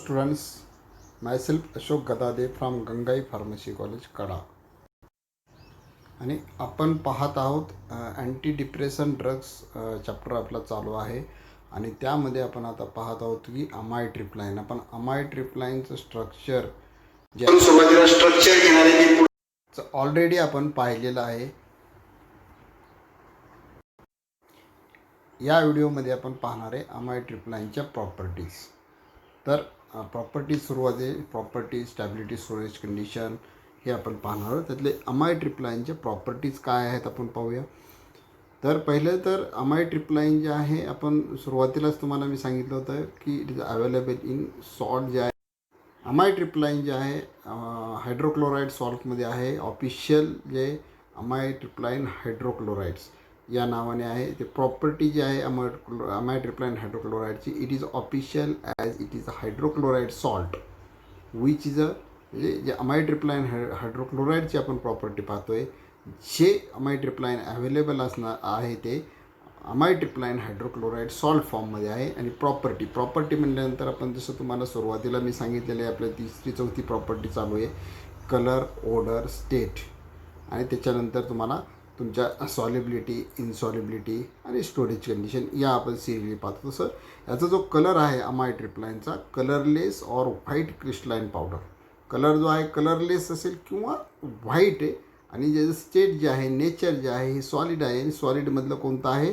students, myself Ashok Gadade from Gangai Pharmacy College, कडा. आणि आपण पाहत आहोत अँटी डिप्रेशन ड्रग्स चॅप्टर आपला चालू आहे आणि त्यामध्ये आपण आता पाहत आहोत की अमायट्रिप्लाइन. आपण अमायट्रिप्लाइनचं स्ट्रक्चर सुरुवातीला स्ट्रक्चर घेणारे ऑलरेडी आपण पाहिलेलं आहे. या व्हिडिओमध्ये आपण पाहणार आहे अमायट्रिप्लाइनच्या प्रॉपर्टीज. तर प्रॉपर्टीज सुरुवाती प्रॉपर्टी, स्टॅबिलिटी, स्टोरेज कंडिशन हे आपण पाहणार आहोत. त्यातले अमायट्रिप्लाइनचे प्रॉपर्टीज काय आहेत आपण पाहूया. तर पहिले तर अमायट्रिप्लाइन जे आहे, आपण सुरुवातीलाच तुम्हाला मी सांगितलं होतं की it is available in salt जे आहे. अमायट्रिप्लाइन जे आहे हायड्रोक्लोराईड सॉल्टमध्ये आहे. ऑफिशियल जे अमायट्रिप्लाइन हायड्रोक्लोराईड्स या नावाने आहे. ते प्रॉपर्टी जी आहे अमायट्रिप्लाइन हायड्रोक्लोराईडची, it is official as it is a hydrochloride salt which is a, म्हणजे जे अमायट्रिप्लाइन हायड्रोक्लोराईडची आपण प्रॉपर्टी पाहतो आहे, जे अमायट्रिप्लाइन अवेलेबल असणार आहे ते अमायट्रिप्लाइन हायड्रोक्लोराईड सॉल्ट फॉर्ममध्ये आहे. आणि प्रॉपर्टी म्हटल्यानंतर आपण जसं तुम्हाला सुरुवातीला मी सांगितलेलं आहे, आपल्या तिसरी चौथी प्रॉपर्टी चालू आहे, कलर, ओडर, स्टेट. आणि त्याच्यानंतर तुम्हाला तुमच्या सॉलिबिलिटी, इनसॉलिबिलिटी आणि स्टोरेज कंडिशन या आपण सिरियली पाहतो. तसं याचा जो कलर आहे अमायट्रिप्लाइनचा, colourless or white crystalline powder. Colour जो आहे कलरलेस असेल किंवा व्हाईट आहे. आणि जे स्टेट जे आहे, नेचर जे आहे हे सॉलिड आहे. आणि सॉलिडमधलं कोणतं आहे,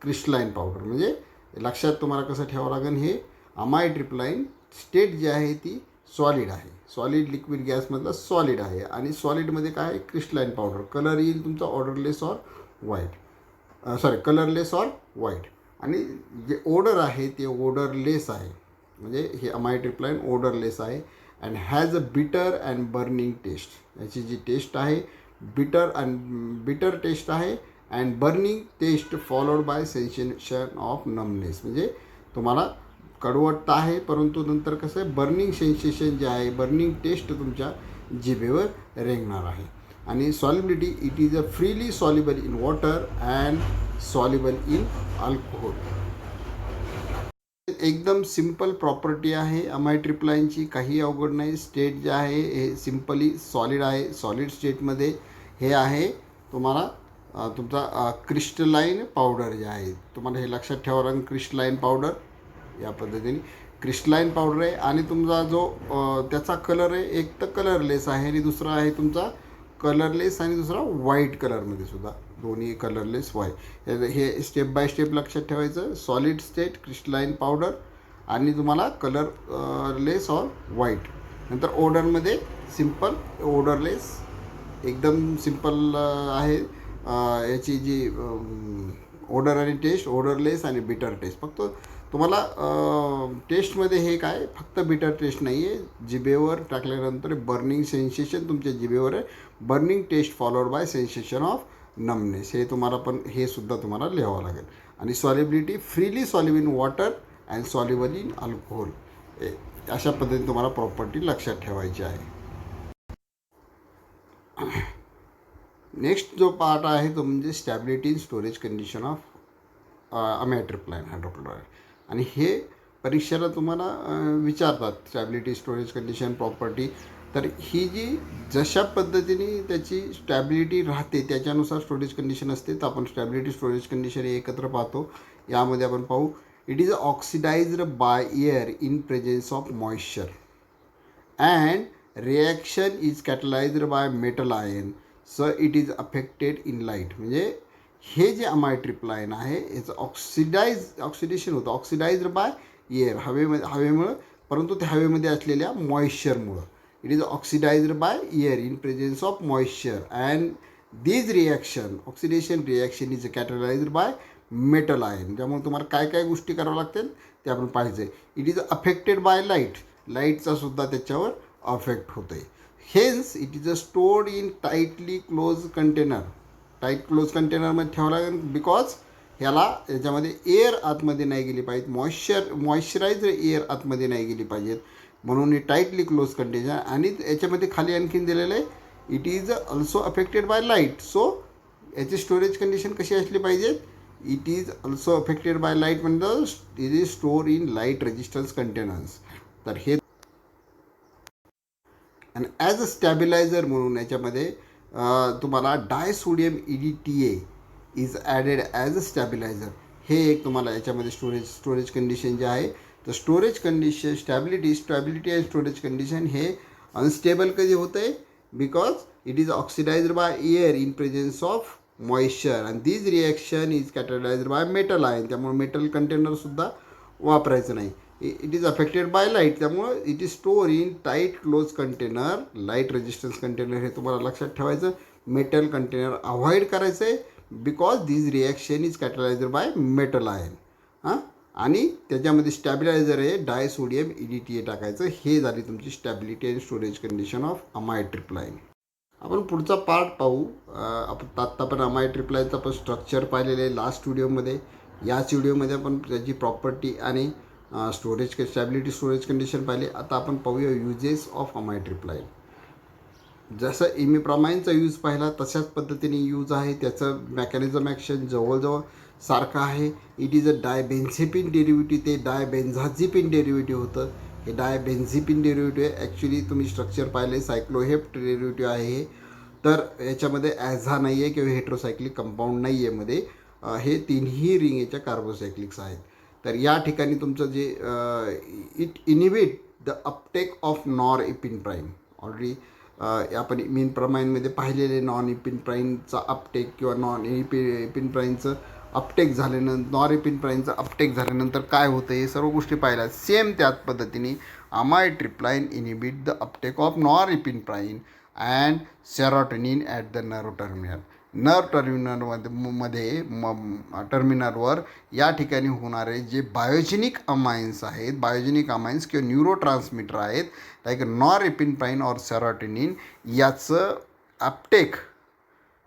क्रिस्टलाइन पावडर. म्हणजे लक्षात तुम्हाला कसं ठेवावं लागेल, हे अमायट्रिप्लाइन स्टेट जी आहे ती सॉलिड आहे. सॉलिड लिक्विड गॅसमधलं सॉलिड आहे. आणि सॉलिडमध्ये काय आहे, क्रिस्टलाइन पावडर. कलर येईल तुमचा odourless or white, colourless or white. आणि जे ओडर आहे ते ओडरलेस आहे. म्हणजे हे अमायट्रिप्लाइन ओडरलेस आहे. And has a bitter and burning taste. याची जी टेस्ट आहे बिटर टेस्ट आहे. And burning taste followed by sensation of numbness. म्हणजे तुम्हाला कडवट आहे, परंतु नंतर कसं आहे, बर्निंग सेन्सेशन जे आहे, बर्निंग टेस्ट तुमच्या जिभेवर रेंगणार आहे. आणि solubility, it is a freely soluble in water and soluble in alcohol. एकदम सिंपल प्रॉपर्टी आहे अमायट्रिप्लाइनची, काही अवघड नाही. स्टेट जे आहे हे सिम्पली सॉलिड आहे. सॉलिड स्टेटमध्ये हे आहे तुम्हाला तुमचा क्रिस्टलाइन पावडर जे आहे, तुम्हाला हे लक्षात ठेवावं लागेल. क्रिस्टलाइन पावडर या पद्धतीने क्रिस्टलाइन पावडर आहे. आणि तुमचा जो त्याचा कलर आहे, एक तर कलरलेस आहे आणि दुसरा आहे तुमचा कलरलेस आणि दुसरा व्हाईट कलरमध्ये सुद्धा, दोन्ही कलरलेस व्हाईट. हे स्टेप बाय स्टेप लक्षात ठेवायचं. सॉलिड स्टेट क्रिस्टलाइन पावडर आणि तुम्हाला कलरलेस ऑर व्हाईट. नंतर ओडरमध्ये सिम्पल ओडरलेस, एकदम सिम्पल आहे. याची जी ओडर आणि टेस्ट, ओडरलेस आणि बिटर टेस्ट. फक्त तुम्हाला टेस्टमध्ये हे काय, फक्त बिटर टेस्ट नाही आहे. जिभेवर टाकल्यानंतर बर्निंग सेन्सेशन तुमच्या जिभेवर आहे. Burning taste followed by sensation of numbness. हे तुम्हाला पण हे सुद्धा तुम्हाला लिहावं लागेल. आणि solubility, freely soluble in water and soluble in alcohol. अशा पद्धतीने तुम्हाला प्रॉपर्टी लक्षात ठेवायची आहे. नेक्स्ट जो पार्ट आहे तो म्हणजे stability in storage condition of amitriptyline hydrochloride. आणि हे परीक्षेला तुम्हाला विचारतात, स्टॅबिलिटी, स्टोरेज कंडिशन, प्रॉपर्टी. तर ही जी जशा पद्धतीने त्याची स्टॅबिलिटी राहते त्याच्यानुसार स्टोरेज कंडिशन असते. तर आपण स्टॅबिलिटी, स्टोरेज कंडिशन हे एकत्र पाहतो. यामध्ये आपण पाहू, it is oxidised by air in presence of moisture and reaction is catalysed by metal ion, so it is affected in light. म्हणजे हे जे अमायट्रिप्लाइन आहे याचं ऑक्सिडेशन होतं, ऑक्सिडाइज्ड बाय एअर, हवेमुळं, परंतु त्या हवेमध्ये असलेल्या मॉइश्चरमुळं. It is oxidised by air in presence of moisture and this reaction, oxidation reaction is catalysed by metal ion. त्यामुळे तुम्हाला काय काय गोष्टी कराव्या लागतील ते आपण पाहिजे. It is affected by light, लाईटचा सुद्धा त्याच्यावर अफेक्ट होतो आहे. Hence it is a stored in tightly close container. Tight close कंटेनरमध्ये ठेवावं लागेल, बिकॉज याच्यामध्ये एअर आतमध्ये नाही गेली पाहिजे, मॉइश्चरायझर एअर आतमध्ये नाही गेली पाहिजेत, म्हणून हे टाईटली क्लोज कंटेनर. आणि याच्यामध्ये खाली आणखीन दिलेलं आहे, it is also affected by light. So याची स्टोरेज कंडिशन कशी असली पाहिजे, it is also affected by light, म्हणजे it is store in light resistance containers. तर हे आणि ॲज अ स्टॅबिलायझर म्हणून याच्यामध्ये तुम्हाला disodium EDTA is added as a stabiliser. हे एक तुम्हाला याच्यामध्ये स्टोरेज कंडिशन जे आहे तर storage condition stability and storage condition हे अनस्टेबल कधी होतं आहे because it is oxidised by air in presence of moisture and this reaction is catalysed by metal ion. त्यामुळे मेटल कंटेनरसुद्धा वापरायचं नाही. It is affected by light. त्यामुळं it is store in tight close container. Light resistance container हे तुम्हाला लक्षात ठेवायचं. Metal container avoid करायचं आहे because this reaction is catalysed by metal ion. हां, आणि त्याच्यामध्ये स्टॅबिलायझर आहे डायसोडियम EDTA टाकायचं. हे झाली तुमची stability and storage condition of amitriptyline. आपण पुढचा पार्ट पाहू. आपण आत्ता पण अमाइड ट्रिप्लाइनचं आपण स्ट्रक्चर पाहिलेलं आहे लास्ट व्हिडिओमध्ये. याच व्हिडिओमध्ये आपण त्याची प्रॉपर्टी आणि स्टॅबिलिटी स्टोरेज कंडिशन पाहिली. आता आपण पाहूया युजेस ऑफ अमाइड ट्रिप्लाइन. जसं इमिप्रॉमाइनचा यूज पाहिला तशाच पद्धतीने यूज आहे. त्याचं मेकॅनिझम ॲक्शन जवळजवळ सारखं आहे. It is a dibenzepin derivative. ते डायबेन्झाझिपिन डेरिव्हेटिव्ह होतं. हे डायबेन्झिपिन डेरिव्हेटिव्ह आहे. ॲक्च्युली तुम्ही स्ट्रक्चर पाहिले सायक्लोहेप्ट डेरिव्हेटिव्ह आहे हे. तर याच्यामध्ये ॲझा नाही आहे किंवा हेट्रोसायक्लिक कंपाऊंड नाही आहे मध्ये. हे तिन्ही रिंग याच्या कार्बोसायक्लिक्स आहेत. तर या ठिकाणी तुमचं जे it inhibit the uptake of norepinephrine. Already आपण इपिनप्राईनमध्ये पाहिलेले नॉन इपिनप्राईनचा अपटेक किंवा इपिनप्राईनचं अपटेक झाल्यानंतर नॉर इपिनप्राईनचं अपटेक झाल्यानंतर काय होतं हे सर्व गोष्टी पाहिल्या. सेम त्याच पद्धतीने amitriptyline inhibit the uptake of norepinephrine and serotonin at the nerve terminal. टर्मिनलवर या ठिकाणी होणारे जे बायोजेनिक अमाइन्स आहेत, बायोजेनिक अमाइन्स किंवा न्यूरोट्रान्समीटर आहेत लाईक नॉरएपिनफ्राईन और सेरोटोनिन, याचं अपटेक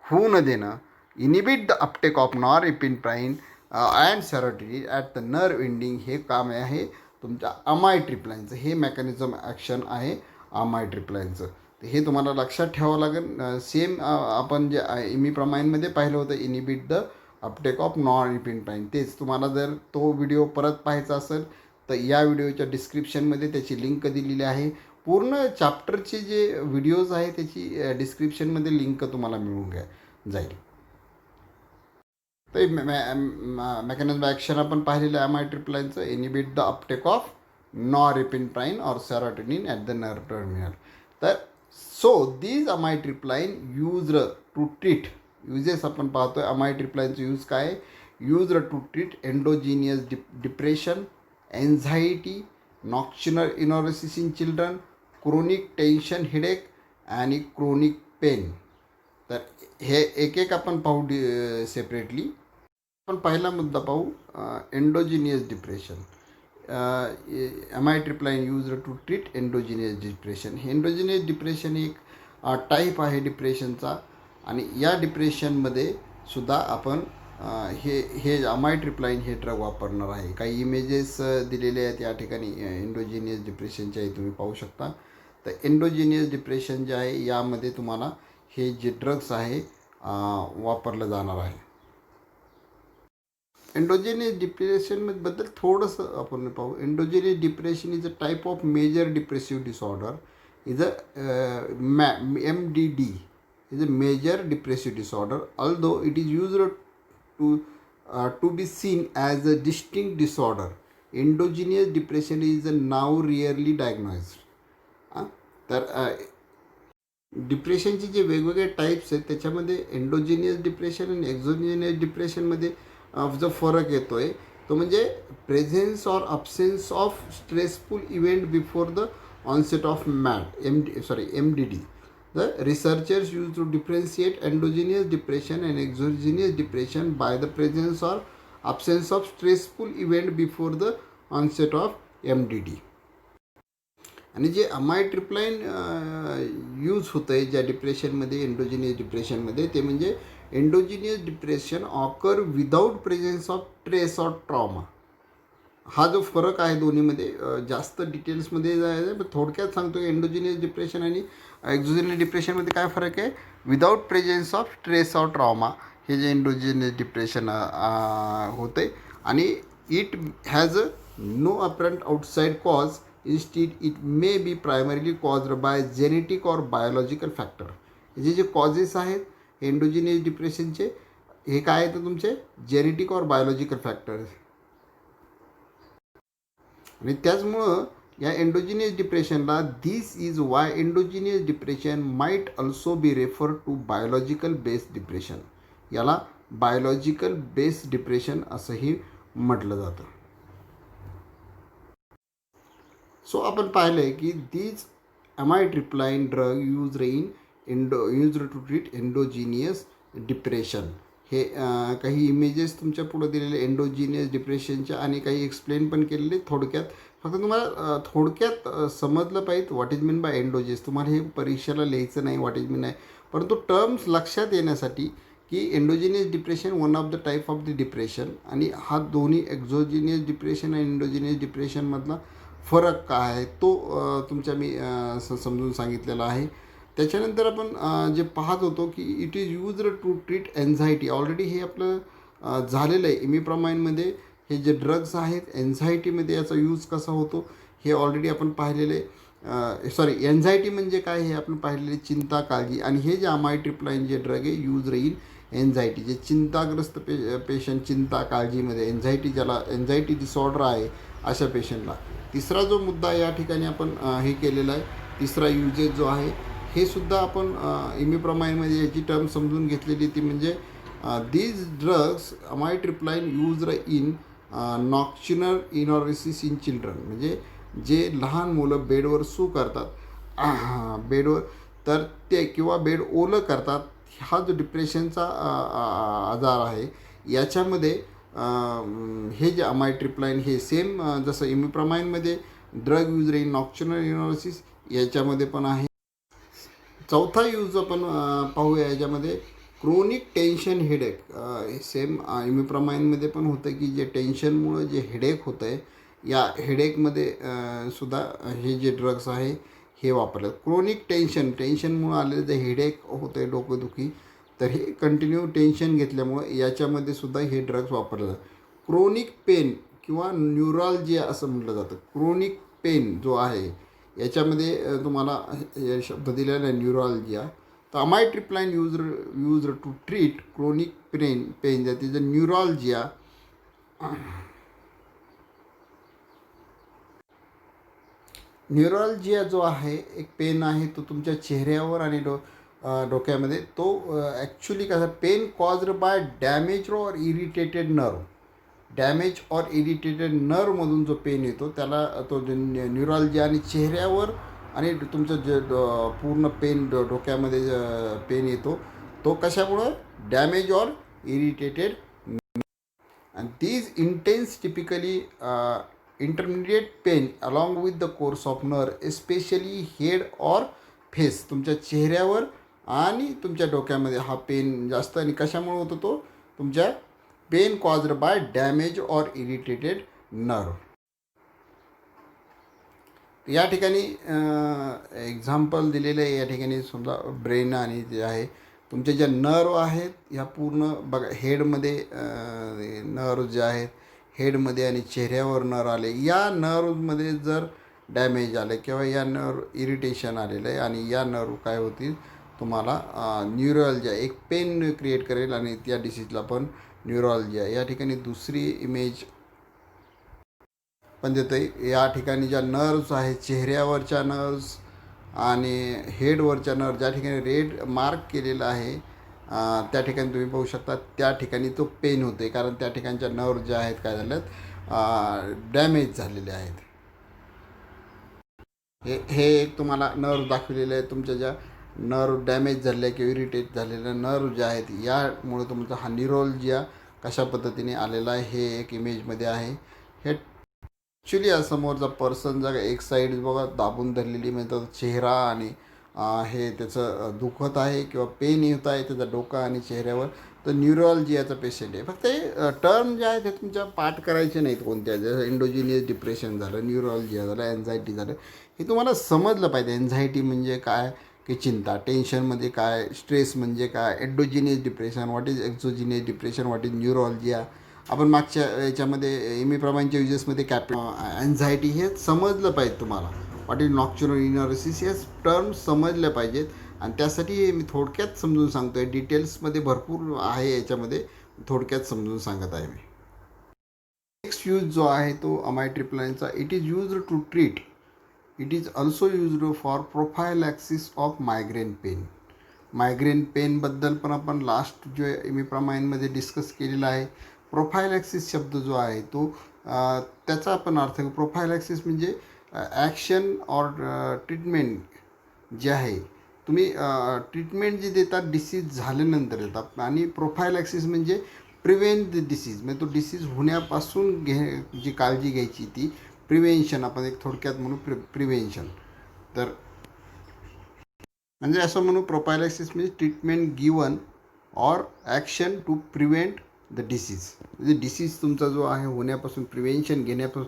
होऊ न देणं, inhibit the uptake of norepinephrine and serotonin at the nerve ending, हे काम आहे तुमच्या अमाइड ट्रिप्लाइनचं. हे मेकॅनिझम ॲक्शन आहे अमाइड ट्रिप्लाइनचं. हे तुम्हाला लक्षात ठेवावं लागेल. सेम आपण जे इमिप्रमाइनमध्ये पाहिलं होतं इनिबिट द अपटेक ऑफ नॉरएपिनफ्राईन, तेच तुम्हाला जर तो व्हिडिओ परत पाहायचा असेल तर या व्हिडिओच्या डिस्क्रिप्शनमध्ये त्याची लिंक दिलेली आहे. पूर्ण चॅप्टरचे जे व्हिडिओज आहे त्याची डिस्क्रिप्शनमध्ये लिंक तुम्हाला मिळून जाईल. तर मेकॅनिझम ॲक्शन आपण पाहिलेलं आहे अमाइड ट्रिप्लाइनचं. Inhibit the uptake of norepinephrine और serotonin at the nerve terminal. तर so these amitriptyline used to treat. Uses आपण पाहतोय अमाइड ट्रिप्लाइनचं यूज काय आहे. Used to treat endogenous depression, anxiety, nocturnal enuresis in children, chronic tension headache आणि chronic pain. तर हे एक एक आपण पाहू सेपरेटली. आपण पहिला मुद्दा पाहू endogenous depression. Amitriptyline used to treat endogenous depression. हे एंडोजिनियस डिप्रेशन एक टाईप आहे डिप्रेशनचा आणि या डिप्रेशनमध्ये सुद्धा आपण हे अमाइड ट्रिप्लाइन हे ड्रग वापरणार आहे. काही इमेजेस दिलेले आहेत या ठिकाणी एंडोजिनियस डिप्रेशनचे तुम्ही पाहू शकता. तर एंडोजिनियस डिप्रेशन जे आहे यामध्ये तुम्हाला हे जे ड्रग्स आहे वापरलं जाणार आहे. एंडोजेनियस डिप्रेशनबद्दल थोडंसं आपण पाहू. Endogenous depression is a type of major depressive disorder. Is a MDD is a major depressive disorder, although it is used to be seen as a distinct disorder. Endogenous depression is now rarely diagnosed. तर डिप्रेशनचे जे वेगवेगळे types आहेत त्याच्यामध्ये एंडोजिनियस depression आणि exogenous डिप्रेशनमध्ये जो फरक येतो आहे तो म्हणजे presence or absence of stressful event before the onset of MDD. The researchers used to differentiate endogenous depression and exogenous depression by the presence or absence of stressful event before the onset of MDD. आणि जे amide ट्रिप्लाइन use होतं आहे ज्या डिप्रेशनमध्ये एंडोजिनियस डिप्रेशनमध्ये ते म्हणजे endogenous depression occur without presence of stress or trauma. हा जो फरक आहे दोन्हीमध्ये जास्त डिटेल्समध्ये जायचं पण थोडक्यात सांगतो की एंडोजिनियस डिप्रेशन आणि एक्झोजिनियस डिप्रेशनमध्ये काय फरक आहे. Without presence of stress or trauma हे जे एंडोजिनियस डिप्रेशन होते आणि it has no apparent outside cause Instead, it may be primarily caused by genetic or biological factor. जे कॉजेस आहेत एंडोजिनियस डिप्रेशनचे हे काय आहेत तुमचे जेनेटिक और बायोलॉजिकल फॅक्टर्स. आणि त्याचमुळं या एंडोजिनियस डिप्रेशनला this is why endogenous depression might also be refer to biological based depression. याला बायोलॉजिकल बेस्ड डिप्रेशन असंही म्हटलं जातं. सो आपण पाहिलं आहे की these amitriptyline drug used to treat endogenous depression. हे काही इमेजेस तुमच्या पुढं दिलेले एंडोजिनियस डिप्रेशनच्या आणि काही एक्सप्लेन पण केलेले थोडक्यात. फक्त तुम्हाला थोडक्यात समजलं पाहिजे व्हॉट इज मीन बाय एंडोजिनियस. तुम्हाला हे परीक्षेला लिहायचं नाही व्हॉट इज मीन आहे, परंतु टर्म्स लक्षात येण्यासाठी की endogenous depression one of the type of the depression आणि हा दोन्ही एक्झोजिनियस डिप्रेशन आणि एंडोजिनियस डिप्रेशनमधला फरक काय आहे तो तुमच्या मी समजून सांगितलेला आहे. त्याच्यानंतर आपण जे पाहत होतो की it is used to treat anxiety. Already हे आपलं झालेलं आहे इमिप्रोमाइनमध्ये. हे जे ड्रग्स आहेत एन्झायटीमध्ये याचा यूज कसा होतो हे ऑलरेडी आपण पाहिलेलं आहे. सॉरी, एन्झायटी म्हणजे काय हे आपण पाहिलेले चिंता काळजी. आणि हे जे अमायट्रिप्लाइन जे ड्रग आहे यूज इन एन्झायटी, जे चिंताग्रस्त पेशंट चिंता काळजीमध्ये एन्झायटी ज्याला एन्झायटी डिसऑर्डर आहे अशा पेशंटला. तिसरा जो मुद्दा या ठिकाणी आपण हे केलेला आहे, तिसरा यूजेस जो आहे हे सुद्धा आपण इमिप्रोमाइनमध्ये याची टर्म समजून घेतलेली ती म्हणजे these drugs amitriptyline used in nocturnal enuresis in children. म्हणजे जे लहान मुलं बेडवर सू करतात बेडवर तर ते किंवा बेड ओलं करतात, हा जो डिप्रेशनचा आजार आहे याच्यामध्ये हे जे अमायट्रिप्लाइन हे सेम जसं इमिप्रोमाइनमध्ये ड्रग यूज इन नॉक्च्युनल इनॉरिसिस याच्यामध्ये पण आहे. चौथा यूज आपण पाहूया याच्यामध्ये क्रोनिक टेन्शन हेडेक. सेम इमिप्रोमाइनमध्ये पण होतं की जे टेन्शनमुळं जे हेडेक होतं आहे या हेडेकमध्ये सुद्धा हे जे ड्रग्स आहे हे वापरतात. क्रोनिक टेन्शनमुळं आलेलं जे हेडेक होतं आहे डोकंदुखी तर हे कंटिन्यू टेन्शन घेतल्यामुळं याच्यामध्ये सुद्धा हे ड्रग्स वापरले जातात. क्रोनिक पेन किंवा न्यूरॉलजिया असं म्हटलं जातं. क्रोनिक पेन जो आहे याच्यामध्ये तुम्हाला शब्द दिलेला आहे न्यूरॉलजिया. तर amitriptyline use to treat chronic pain that is a neuralgia. Neuralgia जो आहे एक पेन आहे तो तुमच्या चेहऱ्यावर आणि डोक्यामध्ये तो ॲक्च्युली कसा पेन कॉज्ड बाय डॅमेज और इरिटेटेड नर्व. डॅमेज और इरिटेटेड नर्वमधून जो पेन येतो त्याला तो न्यूरॉलजिया. आणि चेहऱ्यावर आणि तुमचं जे पूर्ण पेन डोक्यामध्ये पेन येतो तो कशामुळं डॅमेज और irritated. and these intense typically intermediate pain along with the course of nerve especially head or face. तुमच्या चेहऱ्यावर आणि तुमच्या डोक्यामध्ये हा पेन जास्त आणि कशामुळे होतो तो तुमच्या पेन कॉज्ड बाय डॅमेज और इरिटेटेड नर्व. या ठिकाणी एक्झाम्पल दिलेलं आहे. या ठिकाणी समजा ब्रेन आणि जे आहे तुमचे ज्या नर्व आहेत ह्या पूर्ण बघा हेडमध्ये नर्व जे आहेत हेडमध्ये आणि चेहऱ्यावर नर्व आले, या नर्वमध्ये जर डॅमेज आले किंवा या नर्व इरिटेशन आलेलं आहे आणि या नर्व काय होतील तुम्हाला न्यूरॉलजिया एक पेन क्रिएट करेल आणि त्या डिसीजला पण न्यूरॉलजिया. या ठिकाणी दुसरी इमेज पण देतं आहे. या ठिकाणी ज्या नर्व्स आहेत चेहऱ्यावरच्या नर्व्स आणि हेडवरच्या नर्व ज्या ठिकाणी रेड मार्क केलेला आहे त्या ठिकाणी तुम्ही पाहू शकता त्या ठिकाणी तो पेन होते कारण त्या ठिकाणच्या नर्व ज्या आहेत काय झाल्यात डॅमेज झालेले आहेत. हे एक तुम्हाला नर्व दाखवलेले आहे. तुमच्या ज्या नर्व डॅमेज झालेल्या किंवा इरिटेट झालेल्या नर्व ज्या आहेत यामुळे तुमचा हा न्यूरॉलजिया कशा पद्धतीने आलेला आहे हे एक इमेजमध्ये आहे. हे ॲक्च्युली या समोरचा पर्सन जर एक साईड बघा दाबून धरलेली म्हणजे त्याचा चेहरा आणि हे त्याचं दुखत आहे किंवा पेन येत आहे त्याचा डोका आणि चेहऱ्यावर तर न्यूरॉलजियाचा पेशंट आहे. फक्त हे टर्म जे आहेत ते तुमच्या पाठ करायचे नाहीत कोणत्या. जसं एंडोजिनियस डिप्रेशन झालं, न्यूरॉलजिया झालं, एन्झायटी झालं, हे तुम्हाला समजलं पाहिजे. एन्झायटी म्हणजे काय की चिंता, टेन्शनमध्ये काय, स्ट्रेस म्हणजे काय, endogenous depression what is exogenous depression what is neuralgia आपण मागच्या याच्यामध्ये इमिप्रमाणच्या युजेसमध्ये अँझायटी हे समजलं पाहिजे तुम्हाला. व्हॉट इज नॉक्च्युरल इनॉरेसिस हे टर्म्स समजल्या पाहिजेत आणि त्यासाठी मी थोडक्यात समजून सांगतो आहे. डिटेल्समध्ये भरपूर आहे याच्यामध्ये, थोडक्यात समजून सांगत आहे मी. नेक्स्ट यूज जो आहे तो अमायट्रिप्लाइनचा, it is used to treat, it is also used for prophylaxis of migraine pain. Migraine पेनबद्दल पण आपण लास्ट जो इमिप्रमाइनमध्ये डिस्कस केलेला आहे. प्रोफायलॅक्सिस शब्द जो आहे तो त्याचा आपण अर्थ, प्रोफायलॅक्सिस म्हणजे ॲक्शन ऑर ट्रीटमेंट जे आहे, तुम्ही ट्रीटमेंट जे देतात डिसीज झाल्यानंतर देतात. आणि प्रोफायलॅक्सिस म्हणजे प्रिव्हेंट द डिसीज, म्हणजे तो डिसीज होण्यापासून जी काळजी घ्यायची ती प्रिव्हेन्शन, आपण एक थोडक्यात म्हणू प्रिव्हेन्शन. तर म्हणजे असं म्हणू प्रोफायलॅक्सिस म्हणजे treatment given or action to prevent the disease. म्हणजे डिसीज तुमचा जो आहे होण्यापासून प्रिव्हेन्शन घेण्यापासून,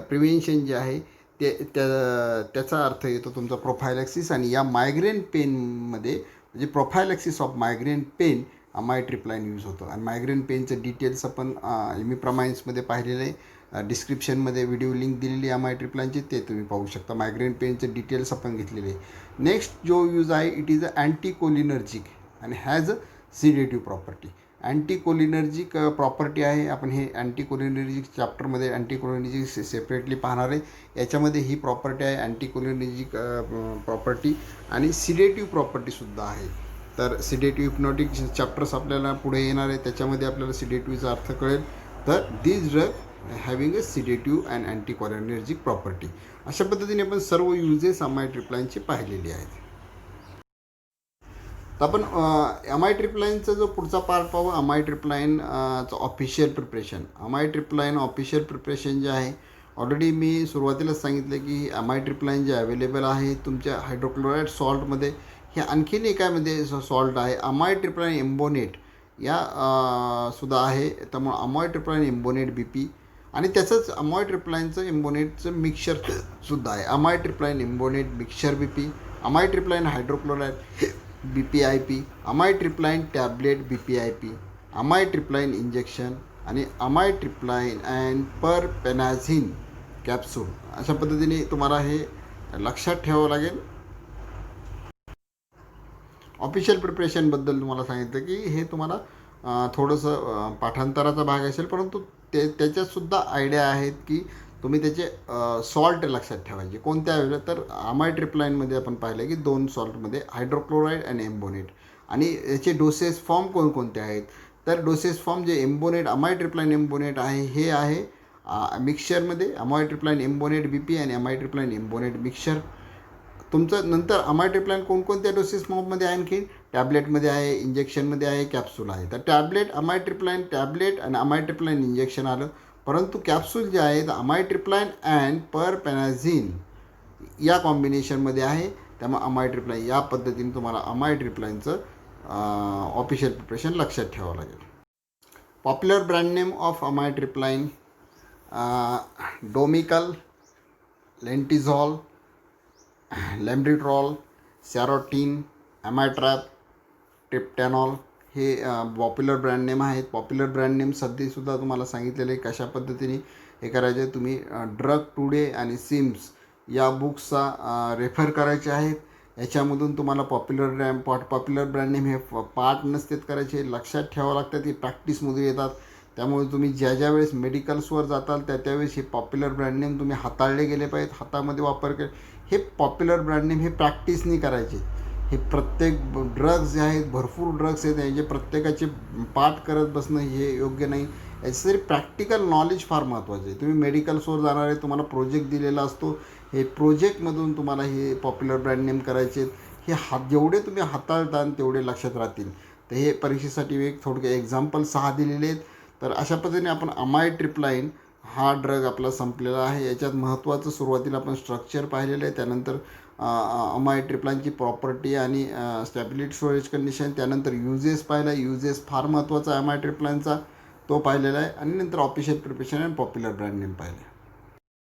प्रिव्हेन्शन जे आहे त्याचा अर्थ येतो तुमचा प्रोफायलॅक्सिस. आणि या मायग्रेन पेनमध्ये म्हणजे प्रोफायलॅक्सिस ऑफ मायग्रेन पेन अमायट्रिप्लाइन यूज होतं. आणि मायग्रेन पेनचं डिटेल्स आपण इमिप्रमाइन्समध्ये पाहिलेलं आहे. डिस्क्रिप्शनमध्ये व्हिडिओ लिंक दिलेली आहे अमायट्रिप्लाइनची, ते तुम्ही पाहू शकता. मायग्रेन पेनचे डिटेल्स आपण घेतलेले आहे. नेक्स्ट जो यूज आहे, इट इज अ अँटीकोलिनर्जिक आणि has a sedative property. Anticholinergic property आहे. आपण हे अँटीकोलिनर्जिक चॅप्टरमध्ये अँटीकोलिनर्जिक सेपरेटली पाहणार आहे. याच्यामध्ये ही प्रॉपर्टी आहे अँटीकोलिनर्जिक प्रॉपर्टी, आणि सिडेटिव्ह प्रॉपर्टीसुद्धा आहे. तर सिडेटिव्ह हिप्नॉटिक चॅप्टर्स आपल्याला पुढे येणार आहे, त्याच्यामध्ये आपल्याला सिडेटिव्हचा अर्थ कळेल. तर this drug having a sedative and anticholinergic property. अशा पद्धतीने आपण सर्व युजेस अमायट्रिप्लाइनचे पाहिलेले आहेत. तर आपण अमायट्रिप्लाइनचा जो पुढचा पार्ट पाहू, अमायट्रिप्लाइनचं ऑफिशियल प्रिपरेशन. अमायट्रिप्लाइन ऑफिशियल प्रिपरेशन जे आहे, ऑलरेडी मी सुरुवातीलाच सांगितलं की अमायट्रिप्लाइन जे अवेलेबल आहे तुमच्या हायड्रोक्लोराईड सॉल्टमध्ये, हे आणखीन एकामध्ये सॉल्ट आहे अमायट्रिप्लाइन एम्बोनेट या सुद्धा आहे. त्यामुळे अमायट्रिप्लाइन एम्बोनेट BP आणि त्याचंच अमायट्रिप्लाइनचं एम्बोनेटचं मिक्सरसुद्धा आहे. Amitriptyline embonate mixture BP, amitriptyline hydrochloride BPIP, amitriptyline tablet BPIP, amitriptyline injection आणि अमायट्रिप्लाइन अँड परपेनाझिन कॅप्सूल. अशा पद्धतीने तुम्हाला हे लक्षात ठेवावं लागेल. ऑफिशियल प्रिपरेशनबद्दल तुम्हाला सांगितलं की हे तुम्हाला थोडंसं पाठांतराचा भाग असेल, परंतु त्याच्यातसुद्धा आयडिया आहेत की तुम्ही त्याचे सॉल्ट लक्षात ठेवायचे कोणत्या वेळेला. तर अमायट्रिप्लाइनमध्ये आपण पाहिलं की 2 सॉल्टमध्ये हायड्रोक्लोराईड आणि एम्बोनेट, आणि याचे डोसेस फॉर्म कोणकोणते आहेत. तर डोसेस फॉर्म जे एम्बोनेट अमायट्रिप्लाइन एम्बोनेट आहे हे आहे मिक्सचरमध्ये अमायट्रिप्लाइन एम्बोनेट BP आणि अमायट्रिप्लाइन एम्बोनेट मिक्सचर. तुमचं नंतर अमायट्रिप्लाइन कोणकोणत्या डोसेस फॉर्ममध्ये आहे, आणखी टॅबलेटमध्ये आहे, इंजेक्शनमध्ये आहे, कॅप्सूल आहे. तर टॅबलेट अमायट्रिप्लाइन टॅबलेट आणि अमायट्रिप्लाइन इंजेक्शन आलं, परंतु कॅप्सूल जे आहे अमायट्रिप्लाइन अँड परपेनाझिन या कॉम्बिनेशनमध्ये आहे. त्यामुळे अमायट्रिप्लाइन या पद्धतीने तुम्हाला अमायट्रिप्लाइनचं ऑफिशियल प्रिपरेशन लक्षात ठेवावं लागेल. Popular brand name of अमायट्रिप्लाइन, domical, लेंटिझॉल, लॅम्ब्रिट्रॉल, सॅरोटीन, अमॅट्रॅप, ट्रिप्टॅनॉल हे पॉप्युलर ब्रँड नेम आहेत. पॉप्युलर ब्रँड नेम सध्यासुद्धा तुम्हाला सांगितलेलं आहे कशा पद्धतीने हे करायचे आहे. तुम्ही ड्रग टुडे आणि सिम्स या बुक्सचा रेफर करायचे आहेत. याच्यामधून तुम्हाला पॉप्युलर ब्रँड नेम हे पार्ट नसतेत करायचे, लक्षात ठेवावं लागतं. ती प्रॅक्टिसमधून येतात. त्यामुळे तुम्ही ज्या वेळेस मेडिकल्सवर जाताल त्यावेळेस हे पॉप्युलर ब्रँड नेम तुम्ही हाताळले गेले पाहिजेत, हातामध्ये वापर केले. हे पॉप्युलर ब्रँड नेम हे प्रॅक्टिसनी करायचे. हे प्रत्येक ड्रग्स जे आहेत, भरपूर ड्रग्स आहेत, याचे प्रत्येकाचे पाठ करत बसणं हे योग्य नाही. याच्यासाठी प्रॅक्टिकल नॉलेज फार महत्त्वाचं आहे. तुम्ही मेडिकल्सवर जाणार आहे, तुम्हाला प्रोजेक्ट दिलेला असतो, हे प्रोजेक्टमधून तुम्हाला हे पॉप्युलर ब्रँड नेम करायचे आहेत. हे जेवढे तुम्ही हाताळताल तेवढे लक्षात राहतील. तर हे परीक्षेसाठी एक थोडके एक्झाम्पल 6 दिलेले आहेत. तर अशा पद्धतीने आपण अमायट्रिप्लाइन हा ड्रग आपला संपलेला आहे. याच्यात महत्त्वाचं सुरुवातीला आपण स्ट्रक्चर पाहिलेलं आहे, त्यानंतर अमायट्रिप्लाइनची प्रॉपर्टी आणि स्टॅबिलिटी स्टोरेज कंडिशन, त्यानंतर युजेस पाहिला. युजेस फार महत्त्वाचा आहे अमायट्रिप्लाइनचा, तो पाहिलेला आहे. आणि नंतर ऑफिशियल प्रिपरेशन आणि पॉप्युलर ब्रँड नेम पाहिले.